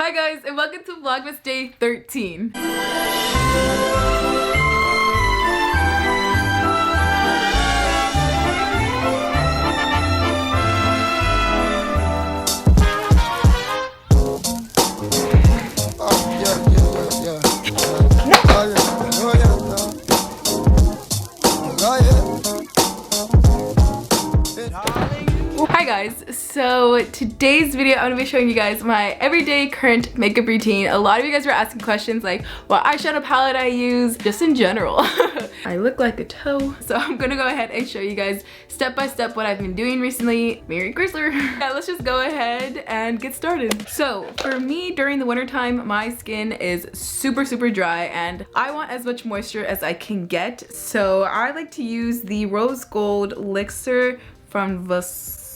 Hi guys, and welcome to Vlogmas day 13. Hi guys, so today's video I'm going to be showing you guys my everyday current makeup routine. A lot of you guys were asking questions like what eyeshadow palette I use, just in general. I look like a toe, so I'm going to go ahead and show you guys step by step what I've been doing recently. Merry Chrysler. Yeah, let's just go ahead and get started. So for me, during the winter time, my skin is super dry and I want as much moisture as I can get. So I like to use the rose gold elixir from Versala.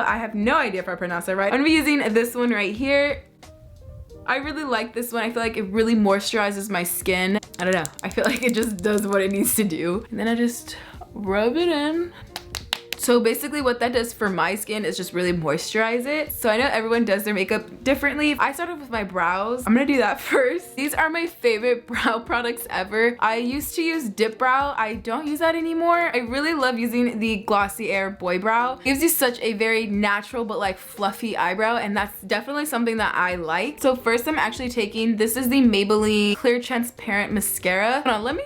I have no idea if I pronounced that right. I'm gonna be using this one right here. I really like this one. I feel like it really moisturizes my skin. I don't know. I feel like it just does what it needs to do. And then I just rub it in. So basically what that does for my skin is just really moisturize it. So I know everyone does their makeup differently. I started with my brows. I'm gonna do that first. These are my favorite brow products ever. I used to use Dip Brow. I don't use that anymore. I really love using the Glossier Boy Brow. It gives you such a very natural but like fluffy eyebrow, and that's definitely something that I like. So first I'm actually taking, this is the Maybelline Clear Transparent Mascara. Hold on, let me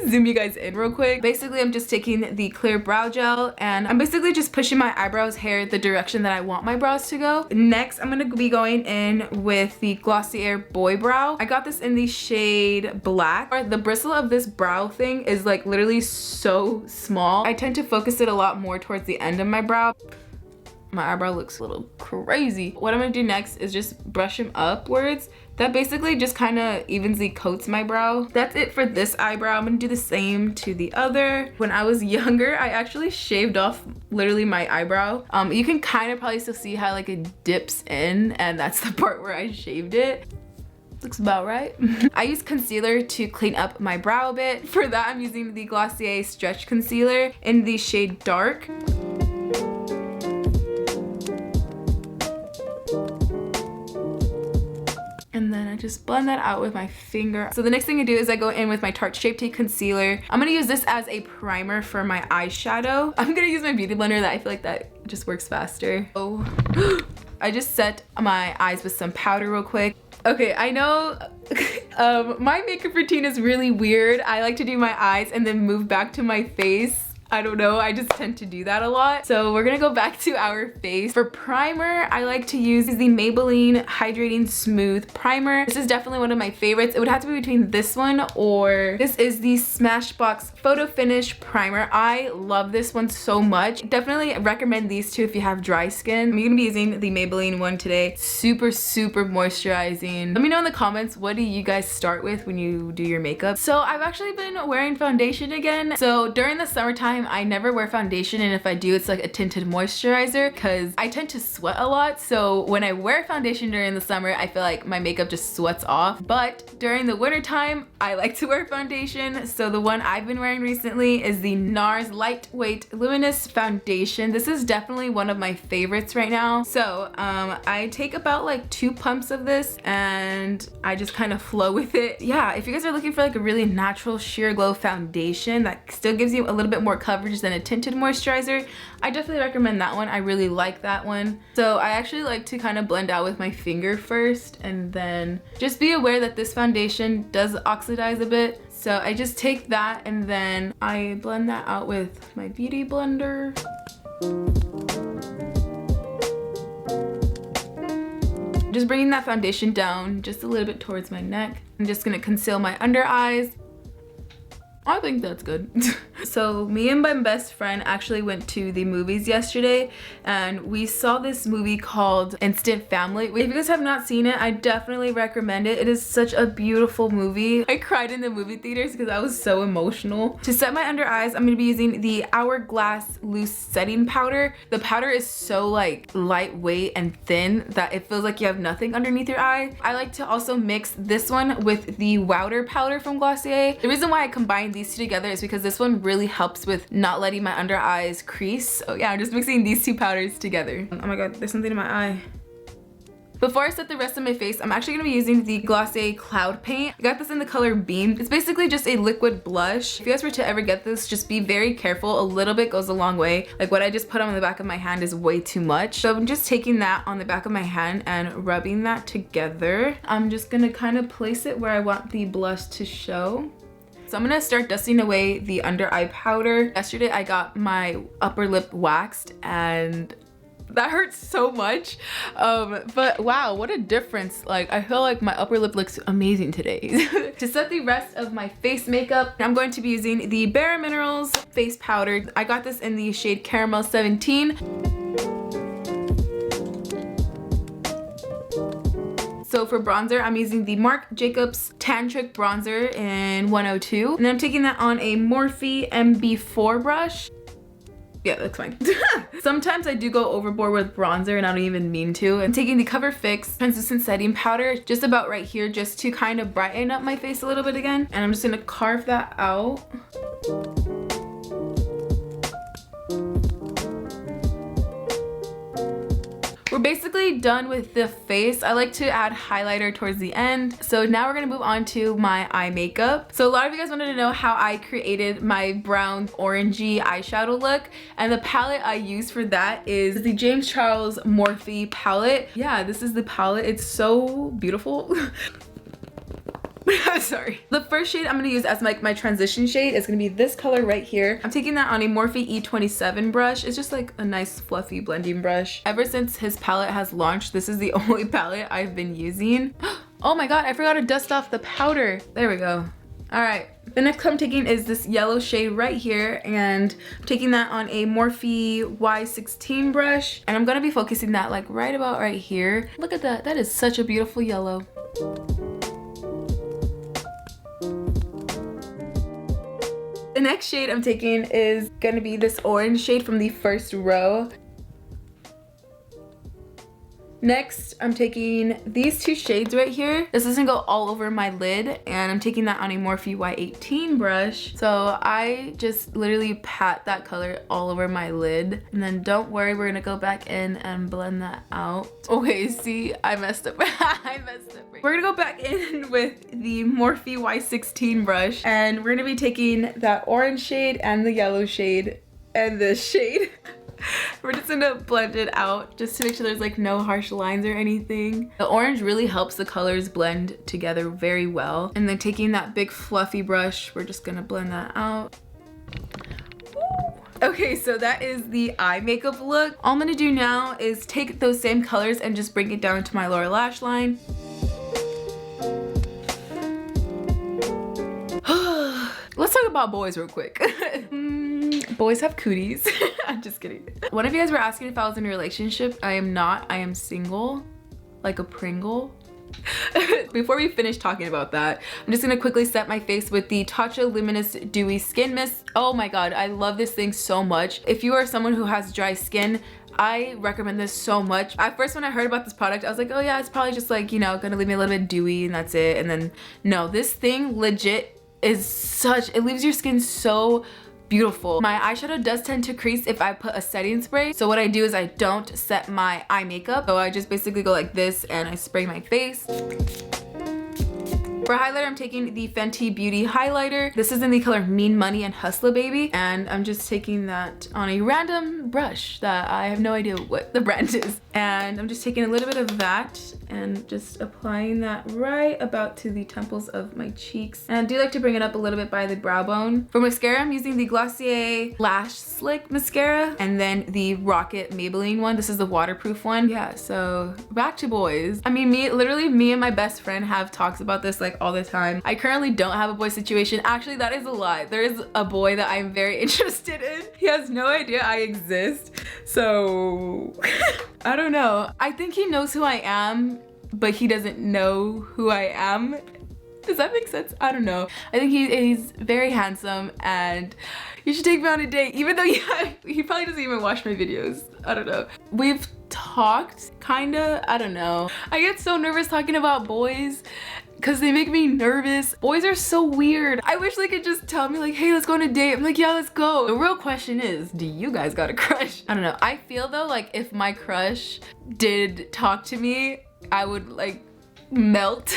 zoom you guys in real quick. Basically I'm just taking the clear brow gel and I'm basically just pushing my eyebrows hair the direction that I want my brows to go. Next, I'm gonna be going in with the Glossier Boy Brow. I got this in the shade Black. The bristle of this brow thing is like literally so small. I tend to focus it a lot more towards the end of my brow. My eyebrow looks a little crazy. What I'm gonna do next is just brush them upwards. That basically just kind of evenly coats my brow. That's it for this eyebrow. I'm gonna do the same to the other. When I was younger, I actually shaved off literally my eyebrow. You can kind of probably still see how like it dips in, and that's the part where I shaved it. Looks about right. I use concealer to clean up my brow a bit. For that, I'm using the Glossier Stretch Concealer in the shade Dark. And then I just blend that out with my finger. So the next thing I do is I go in with my Tarte Shape Tape Concealer. I'm gonna use this as a primer for my eyeshadow. I'm gonna use my beauty blender. That I feel like that just works faster. Oh, I just set my eyes with some powder real quick. Okay, I know my makeup routine is really weird. I like to do my eyes and then move back to my face. I don't know, I just tend to do that a lot. So we're gonna go back to our face. For primer, I like to use the Maybelline Hydrating Smooth Primer. This is definitely one of my favorites. It would have to be between this one or this is the Smashbox Photo Finish Primer. I love this one so much. Definitely recommend these two if you have dry skin. I'm gonna be using the Maybelline one today. Super moisturizing. Let me know in the comments, what do you guys start with when you do your makeup? So I've actually been wearing foundation again. So during the summertime, I never wear foundation, and if I do, it's like a tinted moisturizer because I tend to sweat a lot. So when I wear foundation during the summer, I feel like my makeup just sweats off. But during the winter time, I like to wear foundation. So the one I've been wearing recently is the NARS Lightweight Luminous Foundation. This is definitely one of my favorites right now. So I take about like 2 pumps of this and I just kind of flow with it. Yeah, if you guys are looking for like a really natural sheer glow foundation that still gives you a little bit more coverage than a tinted moisturizer, I definitely recommend that one. I really like that one. So I actually like to kind of blend out with my finger first, and then just be aware that this foundation does oxidize a bit. So I just take that and then I blend that out with my beauty blender. Just bringing that foundation down just a little bit towards my neck. I'm just gonna conceal my under eyes. I think that's good. So me and my best friend actually went to the movies yesterday and we saw this movie called Instant Family. If you guys have not seen it, I definitely recommend it. It is such a beautiful movie. I cried in the movie theaters because I was so emotional. To set my under eyes, I'm gonna be using the Hourglass Loose Setting Powder. The powder is so like lightweight and thin that it feels like you have nothing underneath your eye. I like to also mix this one with the Wowder powder from Glossier. The reason why I combined these two together is because this one really helps with not letting my under eyes crease. So yeah, I'm just mixing these two powders together. Oh my god, there's something in my eye. Before I set the rest of my face, I'm actually gonna be using the Glossier Cloud Paint. I got this in the color Beam. It's basically just a liquid blush. If you guys were to ever get this, just be very careful. A little bit goes a long way. Like what I just put on the back of my hand is way too much. So I'm just taking that on the back of my hand and rubbing that together. I'm just gonna kind of place it where I want the blush to show. So I'm gonna start dusting away the under eye powder. Yesterday I got my upper lip waxed and that hurts so much, but wow, what a difference. Like I feel like my upper lip looks amazing today. To set the rest of my face makeup, I'm going to be using the Bare Minerals face powder. I got this in the shade Caramel 17. So for bronzer, I'm using the Marc Jacobs Tan Trick Bronzer in 102. And then I'm taking that on a Morphe MB4 brush. Yeah, that's fine. Sometimes I do go overboard with bronzer and I don't even mean to. I'm taking the Cover Fix Translucent Setting Powder just about right here just to kind of brighten up my face a little bit again. And I'm just gonna carve that out. We're basically done with the face. I like to add highlighter towards the end. So now we're gonna move on to my eye makeup. So a lot of you guys wanted to know how I created my brown orangey eyeshadow look. And the palette I use for that is the James Charles Morphe palette. Yeah, this is the palette. It's so beautiful. Sorry. The first shade I'm gonna use as my transition shade is gonna be this color right here. I'm taking that on a Morphe E27 brush. It's just like a nice fluffy blending brush. Ever since his palette has launched, this is the only palette I've been using. Oh my god, I forgot to dust off the powder. There we go. All right, the next color I'm taking is this yellow shade right here, and I'm taking that on a Morphe Y16 brush, and I'm gonna be focusing that like right about right here. Look at that, that is such a beautiful yellow. The next shade I'm taking is gonna be this orange shade from the first row. Next, I'm taking these two shades right here. This doesn't go all over my lid, and I'm taking that on a Morphe Y18 brush. So I just literally pat that color all over my lid. And then don't worry, we're gonna go back in and blend that out. Okay, see, I messed up. I messed up. We're gonna go back in with the Morphe Y16 brush, and we're gonna be taking that orange shade and the yellow shade and this shade. We're just gonna blend it out just to make sure there's like no harsh lines or anything. The orange really helps the colors blend together very well. And then taking that big fluffy brush, we're just gonna blend that out. Okay, so that is the eye makeup look. All I'm gonna do now is take those same colors and just bring it down to my lower lash line. Let's talk about boys real quick. Boys have cooties. I'm just kidding. One of you guys were asking if I was in a relationship. I am not. I am single, like a Pringle. Before we finish talking about that, I'm just gonna quickly set my face with the Tatcha Luminous Dewy Skin Mist. Oh my god, I love this thing so much. If you are someone who has dry skin, I recommend this so much. At first when I heard about this product, I was like, oh yeah, it's probably just like, you know, gonna leave me a little bit dewy and that's it. And then no, this thing legit is such, it leaves your skin so beautiful. My eyeshadow does tend to crease if I put a setting spray. So what I do is I don't set my eye makeup. So I just basically go like this and I spray my face. For highlighter, I'm taking the Fenty Beauty highlighter. This is in the color Mean Money and Hustler Baby. And I'm just taking that on a random brush that I have no idea what the brand is. And I'm just taking a little bit of that and just applying that right about to the temples of my cheeks. And I do like to bring it up a little bit by the brow bone. For mascara, I'm using the Glossier Lash Slick mascara and then the Rocket Maybelline one. This is the waterproof one. Yeah, so back to boys. I mean, literally me and my best friend have talks about this like all the time. I currently don't have a boy situation. Actually, that is a lie. There is a boy that I'm very interested in. He has no idea I exist. So I don't know. I think he knows who I am, but he doesn't know who I am. Does that make sense? I don't know. I think he's very handsome and you should take me on a date, even though he probably doesn't even watch my videos. I don't know. We've talked, kinda, I don't know. I get so nervous talking about boys because they make me nervous. Boys are so weird. I wish they could just tell me like, hey, let's go on a date. I'm like, yeah, let's go. The real question is, do you guys got a crush? I don't know. I feel though, like if my crush did talk to me, I would like melt.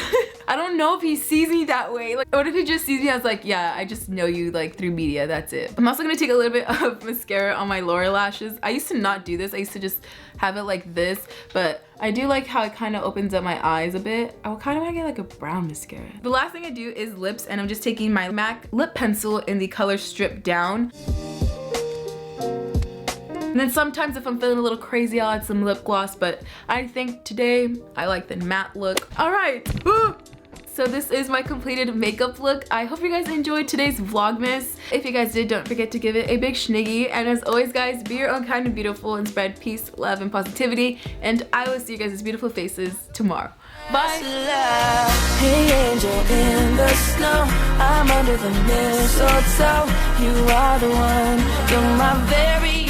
I don't know if he sees me that way. Like, what if he just sees me as like, yeah, I just know you like through media, that's it. I'm also gonna take a little bit of mascara on my lower lashes. I used to not do this. I used to just have it like this, but I do like how it kind of opens up my eyes a bit. I would kind of want to get like a brown mascara. The last thing I do is lips, and I'm just taking my MAC lip pencil in the color Strip Down. And then sometimes if I'm feeling a little crazy, I'll add some lip gloss, but I think today I like the matte look. All right. So this is my completed makeup look. I hope you guys enjoyed today's Vlogmas. If you guys did, don't forget to give it a big schniggy. And as always, guys, be your own kind and beautiful and spread peace, love, and positivity. And I will see you guys' beautiful faces tomorrow. Bye. Hey, angel in the snow, I'm under the mistletoe. You are the one, you're my very